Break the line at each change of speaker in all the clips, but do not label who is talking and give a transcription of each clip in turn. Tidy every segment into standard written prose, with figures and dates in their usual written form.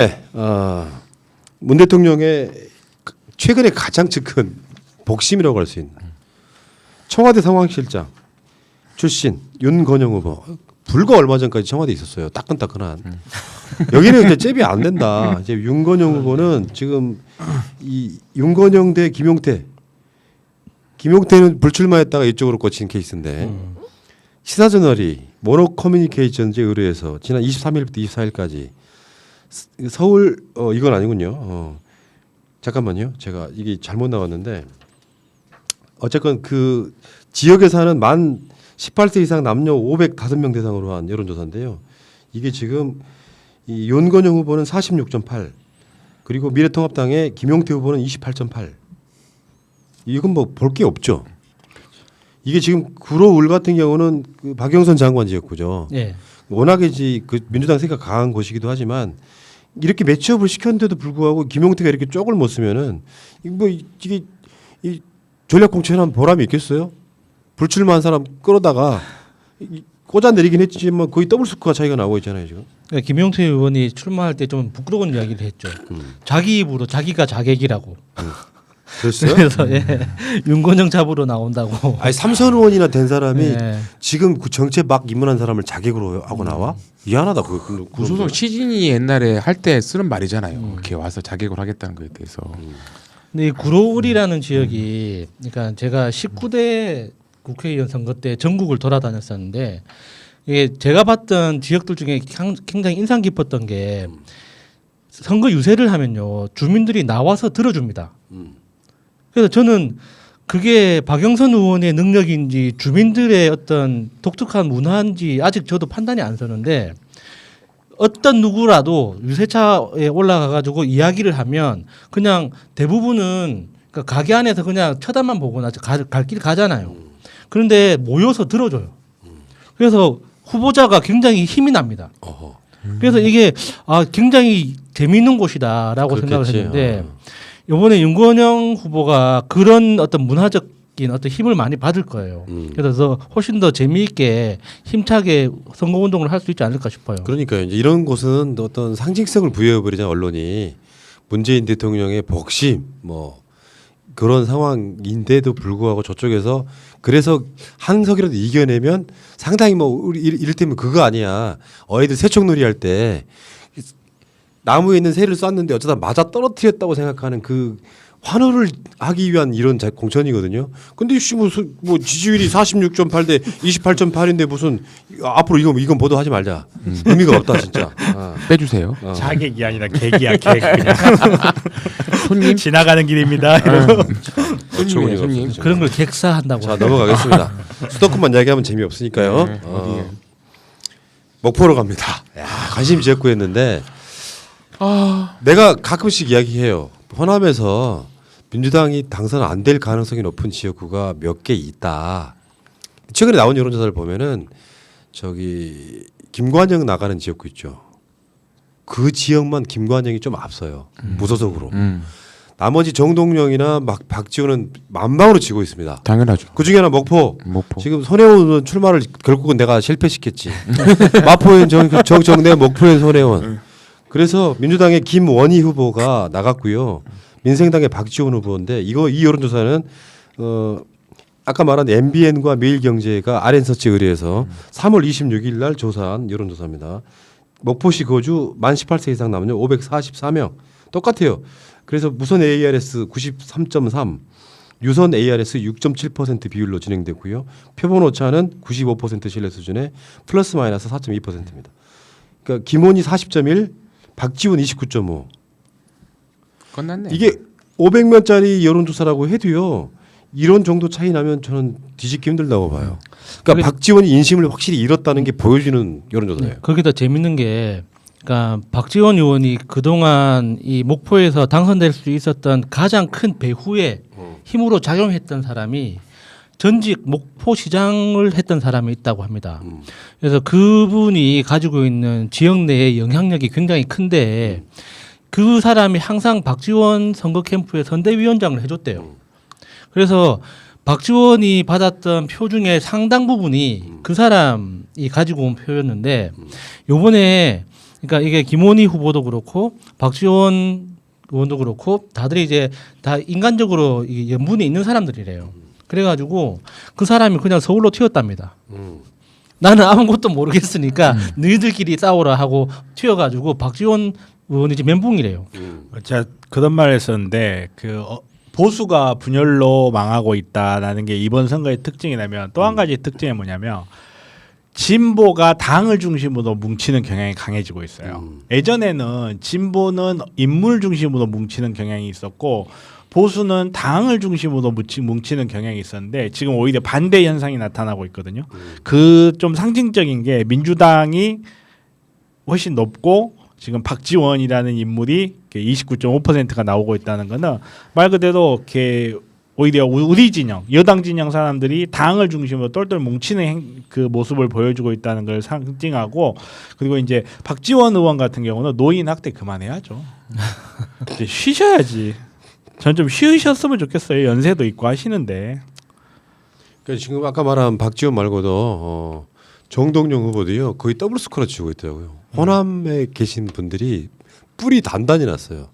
네, 문 대통령의 최근에 가장 큰 복심이라고 할 수 있는 청와대 상황실장 출신 윤건영 후보. 불과 얼마 전까지 청와대에 있었어요. 따끈따끈한. 여기는 이제 잽이 안 된다. 이제 윤건영 후보는 지금 이 윤건영 대 김용태. 김용태는 불출마했다가 이쪽으로 꽂힌 케이스인데 시사저널이 모노커뮤니케이션즈에 의뢰해서 지난 23일부터 24일까지 서울 이건 아니군요. 잠깐만요. 제가 이게 잘못 나왔는데 어쨌건 그 지역에 사는 만 18세 이상 남녀 505명 대상으로 한 여론조사인데요. 이게 지금 이 윤건영 후보는 46.8 그리고 미래통합당의 김용태 후보는 28.8. 이건 뭐 볼 게 없죠. 이게 지금 구로울 같은 경우는 그 박영선 장관 지역구죠.
예.
워낙에 그 민주당 세가 강한 곳이기도 하지만 이렇게 매치업을 시켰는데도 불구하고 김용태가 이렇게 쪽을 못 쓰면은 이게 이 전략 공천한 보람이 있겠어요? 불출마한 사람 끌어다가 꽂아 내리긴 했지만 거의 더블 스코어 차이가 나오고 있잖아요 지금.
그러니까 김용태 의원이 출마할 때 좀 부끄러운 이야기를 했죠. 자기 입으로 자기가 자객이라고.
그랬어요?
그래서 윤건영 잡으러 나온다고.
아니 삼선 의원이나 된 사람이
예.
지금 그 정체 막 입문한 사람을 자객으로 하고 나와? 미안하다 그
구소속 시진이 옛날에 할 때 쓰는 말이잖아요. 이렇게 와서 자객을 하겠다는 거에 대해서.
근데 이 구로울이라는 지역이 그러니까 제가 19대 국회의원 선거 때 전국을 돌아다녔었는데 이게 제가 봤던 지역들 중에 굉장히 인상 깊었던 게 선거 유세를 하면요 주민들이 나와서 들어줍니다. 그래서 저는 그게 박영선 의원의 능력인지 주민들의 어떤 독특한 문화인지 아직 저도 판단이 안 서는데 어떤 누구라도 유세차에 올라가 가지고 이야기를 하면 그냥 대부분은 그러니까 가게 안에서 그냥 쳐다만 보거나 갈 길 가잖아요. 그런데 모여서 들어줘요. 그래서 후보자가 굉장히 힘이 납니다. 그래서 이게 굉장히 재미있는 곳이다라고 생각을 했는데 이번에 윤건영 후보가 그런 어떤 문화적인 어떤 힘을 많이 받을 거예요. 그래서 훨씬 더 재미있게 힘차게 선거운동을 할 수 있지 않을까 싶어요.
그러니까요. 이제 이런 곳은 어떤 상징성을 부여해버리자 언론이 문재인 대통령의 복심 뭐 그런 상황인데도 불구하고 저쪽에서 그래서 한석이라도 이겨내면 상당히 뭐 우리 이를테면 그거 아니야. 어이들 새총놀이 할 때 나무에 있는 새를 쐈는데 어쩌다 맞아 떨어뜨렸다고 생각하는 그 환호를 하기 위한 이런 공천이거든요. 근데 뭐 지지율이 46.8 대 28.8인데 무슨 앞으로 이건 보도하지 말자. 의미가 없다 진짜.
빼주세요.
자객이 아니라 객이야 객 그냥
손님
지나가는 길입니다.
손님이에요, 손님.
그런 걸 객사한다고.
자 넘어가겠습니다. 수도권만 이야기하면 재미없으니까요.
네, 어디에?
목포로 갑니다. 야, 관심 지역구였는데 내가 가끔씩 이야기해요. 호남에서 민주당이 당선 안 될 가능성이 높은 지역구가 몇 개 있다. 최근에 나온 여론조사를 보면은 저기 김관영 나가는 지역구 있죠. 그 지역만 김관영이 좀 앞서요. 무소속으로. 나머지 정동영이나 막 박지원은 만방으로 지고 있습니다.
당연하죠.
그 중에 하나 목포.
지금
손혜원은 출마를 결국은 내가 실패시켰지. 마포엔 정정내 목포엔 손혜원. 그래서 민주당의 김원희 후보가 나갔고요. 민생당의 박지원 후보인데 이 여론조사는 아까 말한 MBN과 매일경제가 RN서치에 의뢰해서 3월 26일 날 조사한 여론조사입니다. 목포시 거주 만 18세 이상 남녀 544명 똑같아요. 그래서 무선 ARS 93.3, 유선 ARS 6.7% 비율로 진행됐고요. 표본 오차는 95% 신뢰 수준의 플러스 마이너스 4.2%입니다. 그러니까 김원희 40.1, 박지원 29.5.
끝났네.
이게 500명짜리 여론조사라고 해도요. 이런 정도 차이 나면 저는 뒤집기 힘들다고 봐요. 그러니까 박지원이 인심을 확실히 잃었다는 게 보여주는 여론조사예요.
거기다 재밌는 게 그러니까 박지원 의원이 그동안 이 목포에서 당선될 수 있었던 가장 큰 배후의 힘으로 작용했던 사람이 전직 목포시장을 했던 사람이 있다고 합니다. 그래서 그분이 가지고 있는 지역 내의 영향력이 굉장히 큰데 그 사람이 항상 박지원 선거 캠프의 선대위원장을 해줬대요. 그래서 박지원이 받았던 표 중에 상당 부분이 그 사람이 가지고 온 표였는데 요번에 그러니까 이게 김원희 후보도 그렇고 박지원 의원도 그렇고 다들 이제 다 인간적으로 이 연분이 있는 사람들이래요. 그래가지고 그 사람이 그냥 서울로 튀었답니다. 나는 아무것도 모르겠으니까 너희들끼리 싸우라 하고 튀어가지고 박지원 의원이 지금 멘붕이래요.
제가 그런 말을 했었는데 보수가 분열로 망하고 있다라는 게 이번 선거의 특징이라면 또 한 가지 특징이 뭐냐면 진보가 당을 중심으로 뭉치는 경향이 강해지고 있어요. 예전에는 진보는 인물 중심으로 뭉치는 경향이 있었고 보수는 당을 중심으로 뭉치는 경향이 있었는데 지금 오히려 반대 현상이 나타나고 있거든요. 그 좀 상징적인 게 민주당이 훨씬 높고 지금 박지원이라는 인물이 29.5%가 나오고 있다는 거는 말 그대로 이렇게 오히려 우리 진영, 여당 진영 사람들이 당을 중심으로 똘똘 뭉치는 그 모습을 보여주고 있다는 걸 상징하고 그리고 이제 박지원 의원 같은 경우는 노인 학대 그만해야죠. 이제 쉬셔야지. 전 좀 쉬으셨으면 좋겠어요. 연세도 있고 하시는데.
그러니까 지금 아까 말한 박지원 말고도 정동영 후보도요 거의 더블 스코어 치고 있더라고요. 호남에 계신 분들이 뿔이 단단히 났어요.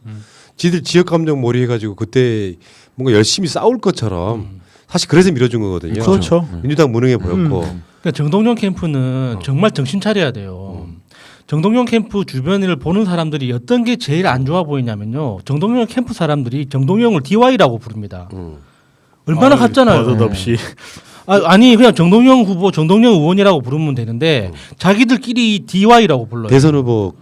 지들 지역 감정 몰이해가지고 그때 뭔가 열심히 싸울 것처럼 사실 그래서 밀어준 거거든요.
그렇죠.
민주당 무능해 보였고.
그러니까 정동영 캠프는 정말 정신 차려야 돼요. 정동영 캠프 주변을 보는 사람들이 어떤 게 제일 안 좋아 보이냐면요. 정동영 캠프 사람들이 정동영을 DY라고 부릅니다. 얼마나 같잖아요.
버릇없이.
아니 그냥 정동영 후보, 정동영 의원이라고 부르면 되는데 자기들끼리 DY라고 불러요.
대선 후보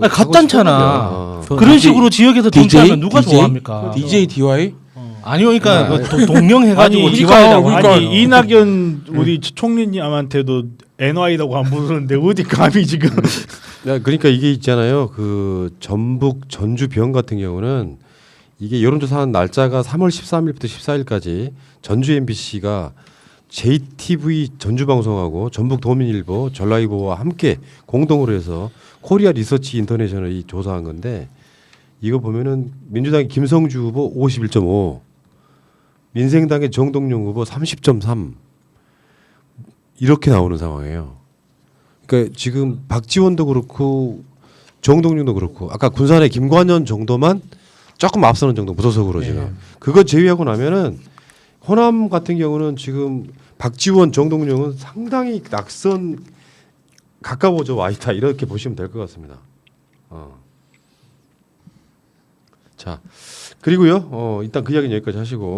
아니, 같잖아.
싶거든요.
그런 식으로 지역에서 정치하면 누가
DJ?
좋아합니까?
DJ DY?
아니요, 그러니까 동명해가지고
아니,
DY라고
그러니까
하는 거예요.
이낙연 우리 총리님한테도 NY라고 안 부르는데 어디 감히 지금.
야, 그러니까 이게 있잖아요. 그 전북 전주병 같은 경우는 이게 여론조사한 날짜가 3월 13일부터 14일까지 전주 MBC가 JTV 전주 방송하고 전북 도민일보, 전라일보와 함께 공동으로 해서 코리아 리서치 인터내셔널이 조사한 건데 이거 보면은 민주당의 김성주 후보 51.5, 민생당의 정동영 후보 30.3 이렇게 나오는 상황이에요. 그러니까 지금 박지원도 그렇고 정동영도 그렇고 아까 군산의 김관현 정도만 조금 앞서는 정도 무소속으로 지금 그거 제외하고 나면은 호남 같은 경우는 지금 박지원, 정동영은 상당히 낙선 가까워져 와 있다 이렇게 보시면 될 것 같습니다. 자 그리고요 일단 그 이야기는 여기까지 하시고.